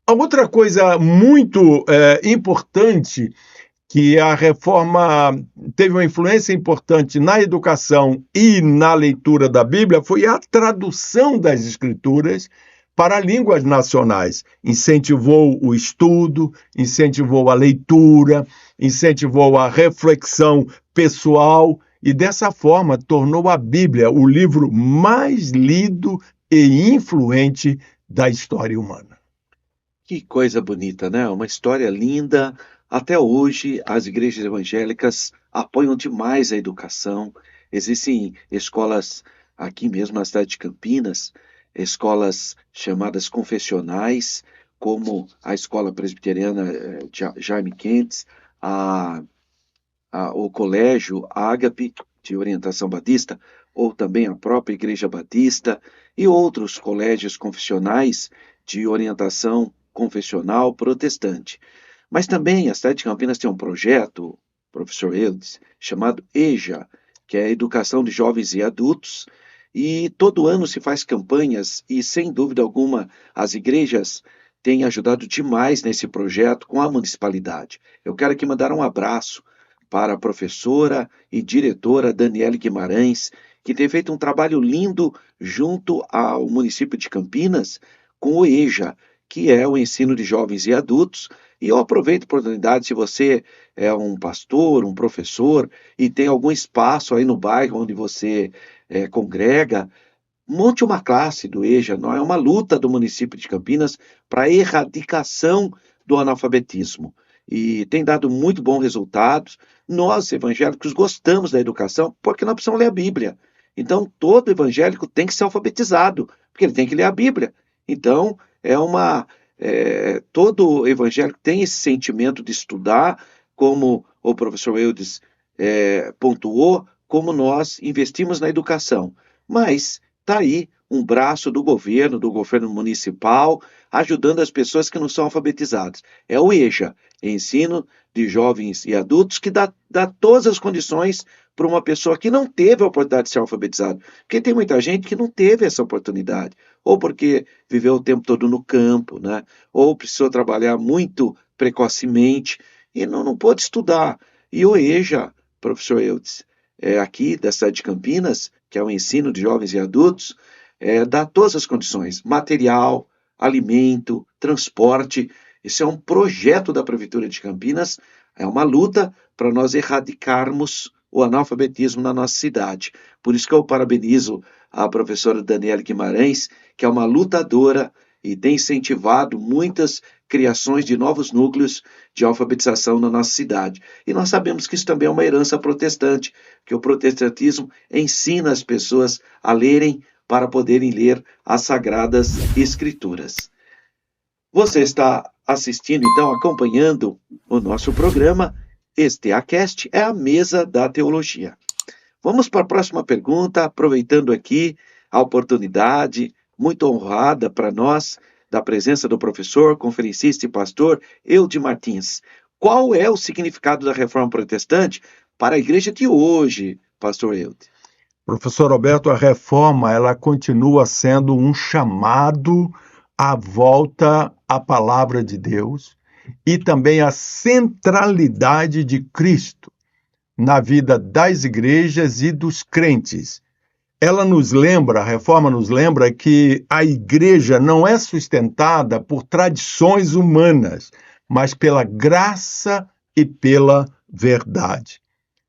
A outra coisa muito importante, que a reforma teve uma influência importante na educação e na leitura da Bíblia, foi a tradução das Escrituras para línguas nacionais. Incentivou o estudo, incentivou a leitura, incentivou a reflexão pessoal e, dessa forma, tornou a Bíblia o livro mais lido e influente da história humana. Que coisa bonita, né? Uma história linda. Até hoje, as igrejas evangélicas apoiam demais a educação. Existem escolas aqui mesmo na cidade de Campinas, escolas chamadas confessionais, como a Escola Presbiteriana Jaime Quentes, o Colégio Ágape, de orientação batista, ou também a própria Igreja Batista, e outros colégios confessionais de orientação confessional protestante. Mas também a cidade de Campinas tem um projeto, professor Eudes, chamado EJA, que é a Educação de Jovens e Adultos, e todo ano se faz campanhas e, sem dúvida alguma, as igrejas têm ajudado demais nesse projeto com a municipalidade. Eu quero aqui mandar um abraço para a professora e diretora Daniele Guimarães, que tem feito um trabalho lindo junto ao município de Campinas com o EJA, que é o ensino de jovens e adultos. E eu aproveito a oportunidade, se você é um pastor, um professor, e tem algum espaço aí no bairro onde você congrega, monte uma classe do EJA. Não é uma luta do município de Campinas para a erradicação do analfabetismo. E tem dado muito bons resultados. Nós, evangélicos, gostamos da educação porque nós precisamos ler a Bíblia. Então, todo evangélico tem que ser alfabetizado, porque ele tem que ler a Bíblia. Então, todo evangélico tem esse sentimento de estudar, como o professor Eudes pontuou, como nós investimos na educação. Mas está aí um braço do governo municipal, ajudando as pessoas que não são alfabetizadas. É o EJA, Ensino de Jovens e Adultos, que dá todas as condições para uma pessoa que não teve a oportunidade de ser alfabetizado. Porque tem muita gente que não teve essa oportunidade, ou porque viveu o tempo todo no campo, né? Ou precisou trabalhar muito precocemente e não pôde estudar. E o EJA, professor Eudes, aqui da cidade de Campinas, que é o ensino de jovens e adultos, dá todas as condições, material, alimento, transporte. Esse é um projeto da Prefeitura de Campinas, é uma luta para nós erradicarmos o analfabetismo na nossa cidade. Por isso que eu parabenizo a professora Daniela Guimarães, que é uma lutadora e tem incentivado muitas criações de novos núcleos de alfabetização na nossa cidade. E nós sabemos que isso também é uma herança protestante, que o protestantismo ensina as pessoas a lerem para poderem ler as Sagradas Escrituras. Você está assistindo, então, acompanhando o nosso programa. Este Acast é a mesa da teologia. Vamos para a próxima pergunta, aproveitando aqui a oportunidade muito honrada para nós da presença do professor, conferencista e pastor Eude Martins. Qual é o significado da Reforma Protestante para a igreja de hoje, pastor Eude? Professor Roberto, a reforma ela continua sendo um chamado à volta à palavra de Deus e também à centralidade de Cristo na vida das igrejas e dos crentes. A reforma nos lembra que a igreja não é sustentada por tradições humanas, mas pela graça e pela verdade.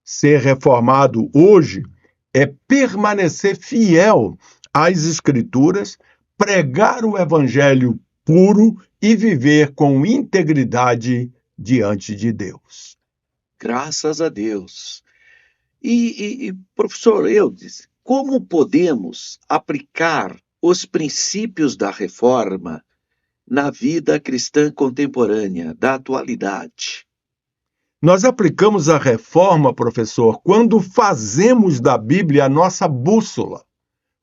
Ser reformado hoje é permanecer fiel às Escrituras, pregar o Evangelho puro e viver com integridade diante de Deus. Graças a Deus. Professor Eudes, como podemos aplicar os princípios da reforma na vida cristã contemporânea, da atualidade? Nós aplicamos a reforma, professor, quando fazemos da Bíblia a nossa bússola.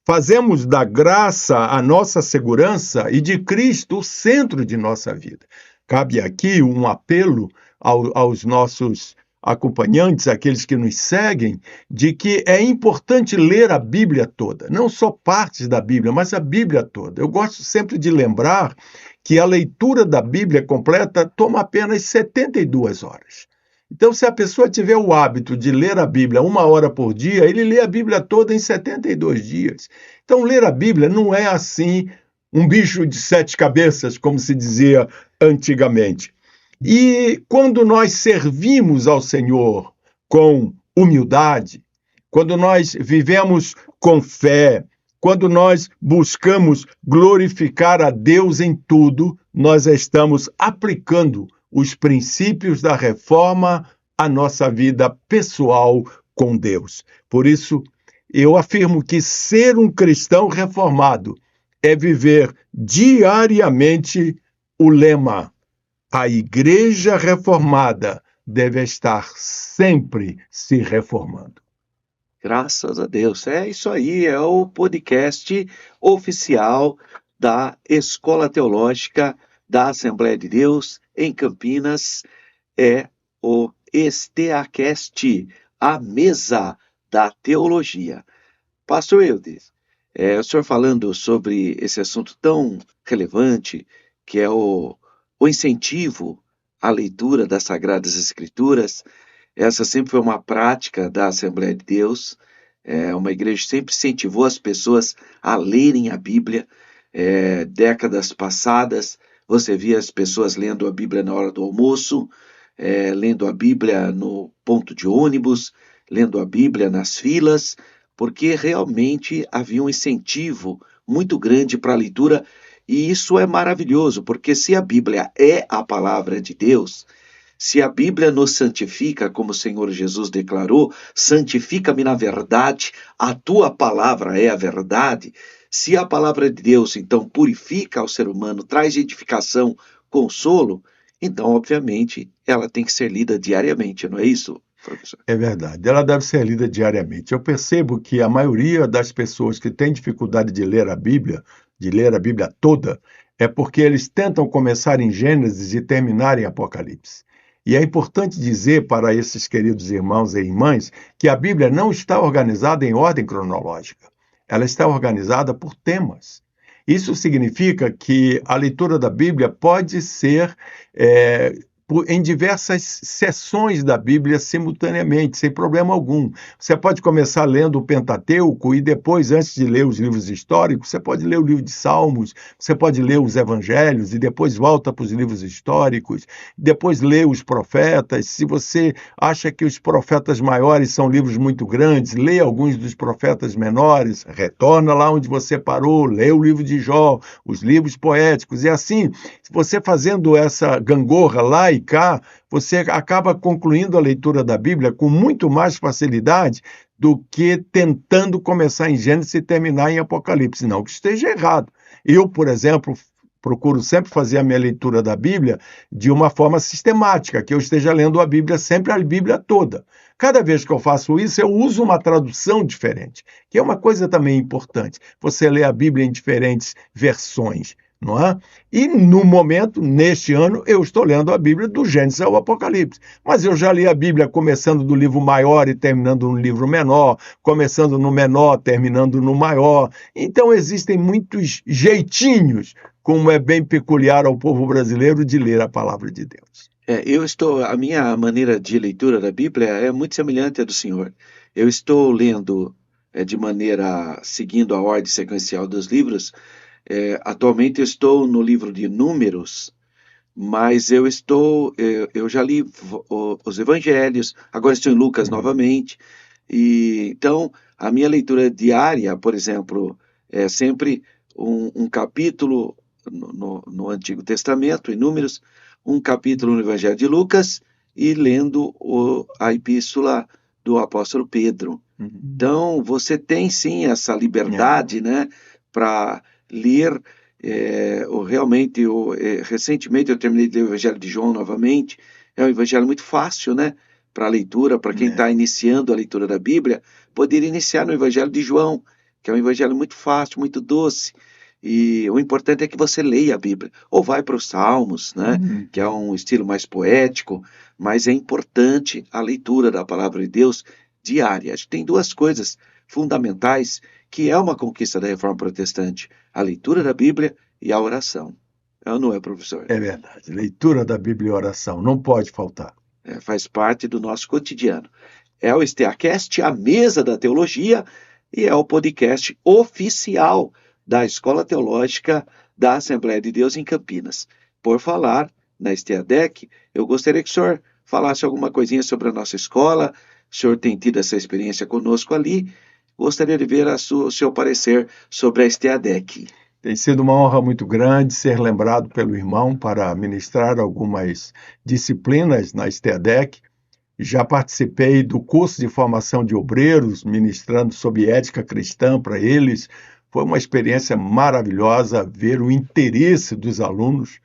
Fazemos da graça a nossa segurança e de Cristo o centro de nossa vida. Cabe aqui um apelo aos nossos acompanhantes, aqueles que nos seguem, de que é importante ler a Bíblia toda, não só partes da Bíblia, mas a Bíblia toda. Eu gosto sempre de lembrar que a leitura da Bíblia completa toma apenas 72 horas. Então, se a pessoa tiver o hábito de ler a Bíblia 1 hora por dia, ele lê a Bíblia toda em 72 dias. Então, ler a Bíblia não é assim um bicho de 7 cabeças, como se dizia antigamente. E quando nós servimos ao Senhor com humildade, quando nós vivemos com fé, quando nós buscamos glorificar a Deus em tudo, nós estamos aplicando os princípios da reforma à nossa vida pessoal com Deus. Por isso, eu afirmo que ser um cristão reformado é viver diariamente o lema: a igreja reformada deve estar sempre se reformando. Graças a Deus. É isso aí, é o podcast oficial da Escola Teológica da Assembleia de Deus em Campinas, é o STAcast, a mesa da teologia. Pastor Eudes, o senhor falando sobre esse assunto tão relevante, que é o incentivo à leitura das Sagradas Escrituras. Essa sempre foi uma prática da Assembleia de Deus. Uma igreja sempre incentivou as pessoas a lerem a Bíblia. Décadas passadas, você via as pessoas lendo a Bíblia na hora do almoço, lendo a Bíblia no ponto de ônibus, lendo a Bíblia nas filas, porque realmente havia um incentivo muito grande para a leitura, e isso é maravilhoso, porque se a Bíblia é a palavra de Deus, se a Bíblia nos santifica, como o Senhor Jesus declarou, santifica-me na verdade, a tua palavra é a verdade. Se a palavra de Deus, então, purifica o ser humano, traz edificação, consolo, então, obviamente, ela tem que ser lida diariamente, não é isso, professor? É verdade, ela deve ser lida diariamente. Eu percebo que a maioria das pessoas que tem dificuldade de ler a Bíblia toda, é porque eles tentam começar em Gênesis e terminar em Apocalipse. E é importante dizer para esses queridos irmãos e irmãs que a Bíblia não está organizada em ordem cronológica. Ela está organizada por temas. Isso significa que a leitura da Bíblia pode ser em diversas seções da Bíblia simultaneamente, sem problema algum. Você pode começar lendo o Pentateuco e depois, antes de ler os livros históricos, você pode ler o livro de Salmos, você pode ler os Evangelhos e depois volta para os livros históricos, depois lê os profetas. Se você acha que os profetas maiores são livros muito grandes, lê alguns dos profetas menores, retorna lá onde você parou, lê o livro de Jó, os livros poéticos, e assim, você fazendo essa gangorra lá e cá, você acaba concluindo a leitura da Bíblia com muito mais facilidade do que tentando começar em Gênesis e terminar em Apocalipse. Não que esteja errado. Eu, por exemplo, procuro sempre fazer a minha leitura da Bíblia de uma forma sistemática, que eu esteja lendo a Bíblia, sempre a Bíblia toda. Cada vez que eu faço isso, eu uso uma tradução diferente, que é uma coisa também importante. Você lê a Bíblia em diferentes versões, não é? E no momento, neste ano, eu estou lendo a Bíblia do Gênesis ao Apocalipse. Mas eu já li a Bíblia começando do livro maior e terminando no livro menor, começando no menor, terminando no maior. Então existem muitos jeitinhos, como é bem peculiar ao povo brasileiro, de ler a palavra de Deus. A minha maneira de leitura da Bíblia é muito semelhante à do senhor. Eu estou lendo de maneira, seguindo a ordem sequencial dos livros. Atualmente eu estou no livro de Números, mas eu já li os Evangelhos, agora estou em Lucas novamente, e então a minha leitura diária, por exemplo, é sempre um capítulo no Antigo Testamento, em Números, um capítulo no Evangelho de Lucas e lendo a epístola do apóstolo Pedro. Então, você tem sim essa liberdade, né, para ler. Recentemente eu terminei de ler o Evangelho de João novamente. É um evangelho muito fácil, né, para leitura, para quem está iniciando a leitura da Bíblia, poder iniciar no Evangelho de João, que é um evangelho muito fácil, muito doce. E o importante é que você leia a Bíblia, ou vai para os Salmos, né, que é um estilo mais poético, mas é importante a leitura da palavra de Deus diária. Acho que tem duas coisas fundamentais que é uma conquista da Reforma Protestante: a leitura da Bíblia e a oração. Não é, professor? É verdade. Leitura da Bíblia e oração não pode faltar. Faz parte do nosso cotidiano. É o STAcast, a mesa da teologia, e é o podcast oficial da Escola Teológica da Assembleia de Deus em Campinas. Por falar na STADEC, eu gostaria que o senhor falasse alguma coisinha sobre a nossa escola. O senhor tem tido essa experiência conosco ali. Gostaria de ver o seu parecer sobre a STADEC. Tem sido uma honra muito grande ser lembrado pelo irmão para ministrar algumas disciplinas na STADEC. Já participei do curso de formação de obreiros, ministrando sobre ética cristã para eles. Foi uma experiência maravilhosa ver o interesse dos alunos.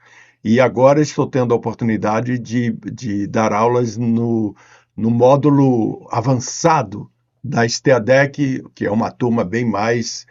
E agora estou tendo a oportunidade de dar aulas no módulo avançado da STADEC, que é uma turma bem mais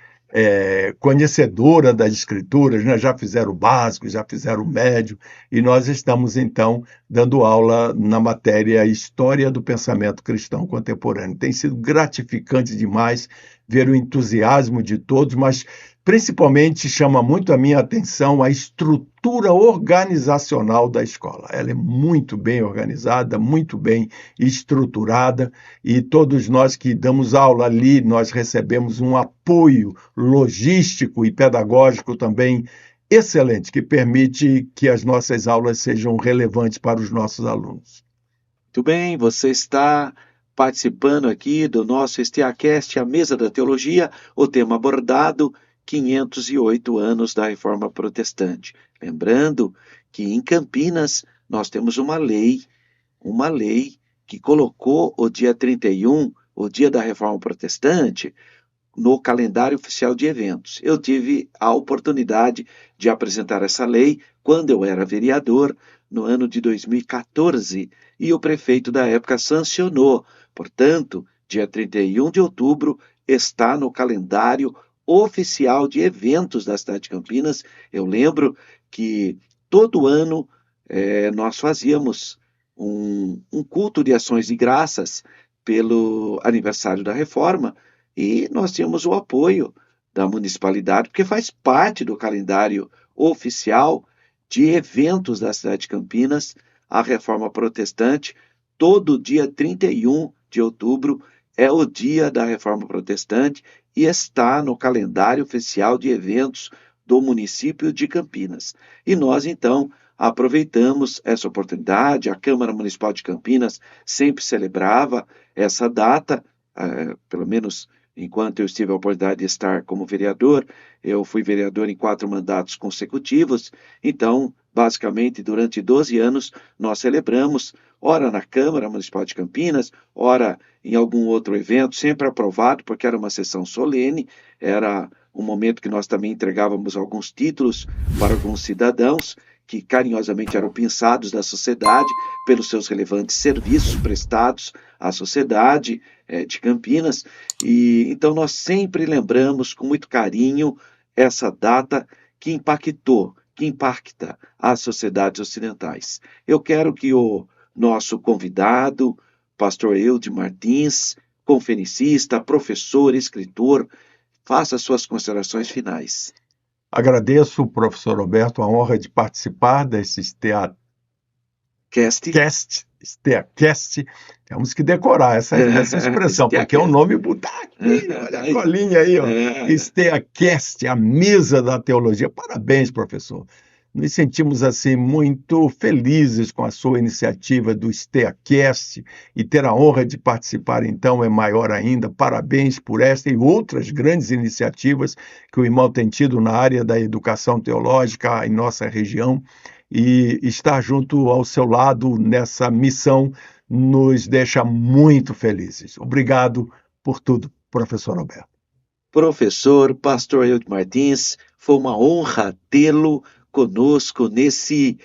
conhecedora das escrituras, né? Já fizeram o básico, já fizeram o médio, e nós estamos, então, dando aula na matéria História do Pensamento Cristão Contemporâneo. Tem sido gratificante demais ver o entusiasmo de todos, mas principalmente chama muito a minha atenção a estrutura organizacional da escola. Ela é muito bem organizada, muito bem estruturada, e todos nós que damos aula ali, nós recebemos um apoio logístico e pedagógico também excelente, que permite que as nossas aulas sejam relevantes para os nossos alunos. Muito bem, você está participando aqui do nosso STAcast, a mesa da teologia, o tema abordado: 508 anos da Reforma Protestante. Lembrando que em Campinas nós temos uma lei que colocou o dia 31, o dia da Reforma Protestante, no calendário oficial de eventos. Eu tive a oportunidade de apresentar essa lei quando eu era vereador, no ano de 2014, e o prefeito da época sancionou. Portanto, dia 31 de outubro está no calendário oficial de eventos da cidade de Campinas. Eu lembro que todo ano nós fazíamos um culto de ações de graças pelo aniversário da Reforma, e nós tínhamos o apoio da municipalidade, porque faz parte do calendário oficial de eventos da cidade de Campinas a Reforma Protestante. Todo dia 31 de outubro é o dia da Reforma Protestante e está no calendário oficial de eventos do município de Campinas. E nós, então, aproveitamos essa oportunidade. A Câmara Municipal de Campinas sempre celebrava essa data, pelo menos enquanto eu tive a oportunidade de estar como vereador. Eu fui vereador em 4 mandatos consecutivos, então, basicamente, durante 12 anos, nós celebramos, ora na Câmara Municipal de Campinas, ora em algum outro evento, sempre aprovado, porque era uma sessão solene, era um momento que nós também entregávamos alguns títulos para alguns cidadãos que carinhosamente eram pensados da sociedade pelos seus relevantes serviços prestados à sociedade de Campinas. E então nós sempre lembramos com muito carinho essa data que impactou, que impacta as sociedades ocidentais. Eu quero que o nosso convidado, pastor Eudes Martins, conferencista, professor, escritor, faça suas considerações finais. Agradeço, professor Roberto, a honra de participar desse SteaCast. Temos que decorar essa expressão, porque é um nome bonito. Olha a colinha aí, ó. SteaCast, a mesa da teologia. Parabéns, professor. Nos sentimos assim muito felizes com a sua iniciativa do SteaCast e ter a honra de participar então é maior ainda. Parabéns por esta e outras grandes iniciativas que o irmão tem tido na área da educação teológica em nossa região, e estar junto ao seu lado nessa missão nos deixa muito felizes. Obrigado por tudo, professor Roberto. Professor, pastor Eudes Martins, foi uma honra tê-lo conosco nesse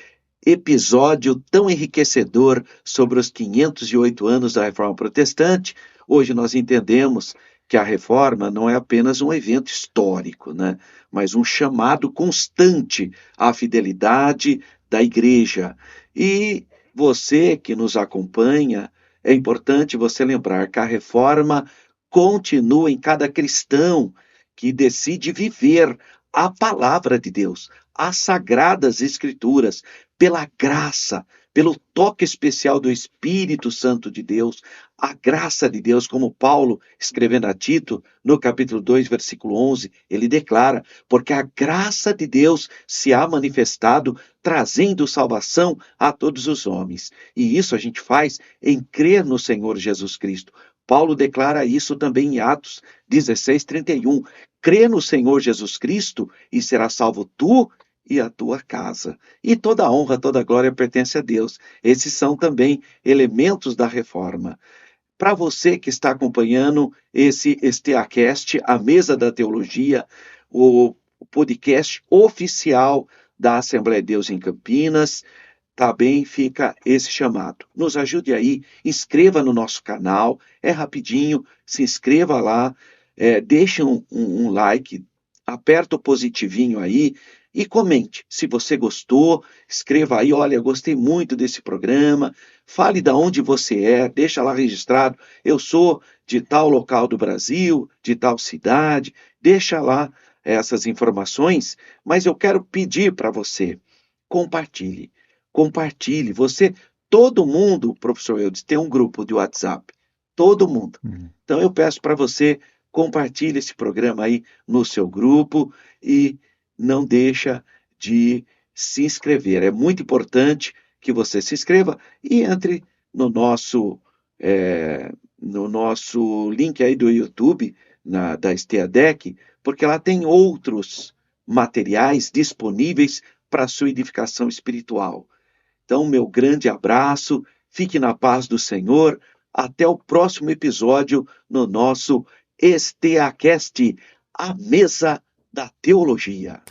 episódio tão enriquecedor sobre os 508 anos da Reforma Protestante. Hoje nós entendemos que a Reforma não é apenas um evento histórico, né? Mas um chamado constante à fidelidade da Igreja. E você que nos acompanha, é importante você lembrar que a Reforma continua em cada cristão que decide viver a palavra de Deus, as sagradas escrituras, pela graça, pelo toque especial do Espírito Santo de Deus, a graça de Deus, como Paulo, escrevendo a Tito, no capítulo 2, versículo 11, ele declara, porque a graça de Deus se há manifestado, trazendo salvação a todos os homens. E isso a gente faz em crer no Senhor Jesus Cristo. Paulo declara isso também em Atos 16, 31. Crê no Senhor Jesus Cristo e será salvo tu e a tua casa. E toda a honra, toda a glória pertence a Deus. Esses são também elementos da reforma. Para você que está acompanhando esse SteaCast, a Mesa da Teologia, o podcast oficial da Assembleia de Deus em Campinas, também fica esse chamado. Nos ajude aí, inscreva no nosso canal, é rapidinho, se inscreva lá, deixe um like, aperta o positivinho aí e comente. Se você gostou, escreva aí, olha, gostei muito desse programa, fale de onde você é, deixa lá registrado, eu sou de tal local do Brasil, de tal cidade, deixa lá essas informações, mas eu quero pedir para você, compartilhe, todo mundo, professor Eudes, tem um grupo de WhatsApp, todo mundo. Então eu peço para você, compartilhe esse programa aí no seu grupo e não deixa de se inscrever. É muito importante que você se inscreva e entre no nosso link aí do YouTube, da SteaDec, porque lá tem outros materiais disponíveis para a sua edificação espiritual. Então, meu grande abraço, fique na paz do Senhor, até o próximo episódio no nosso SteaCast, a Mesa da Teologia.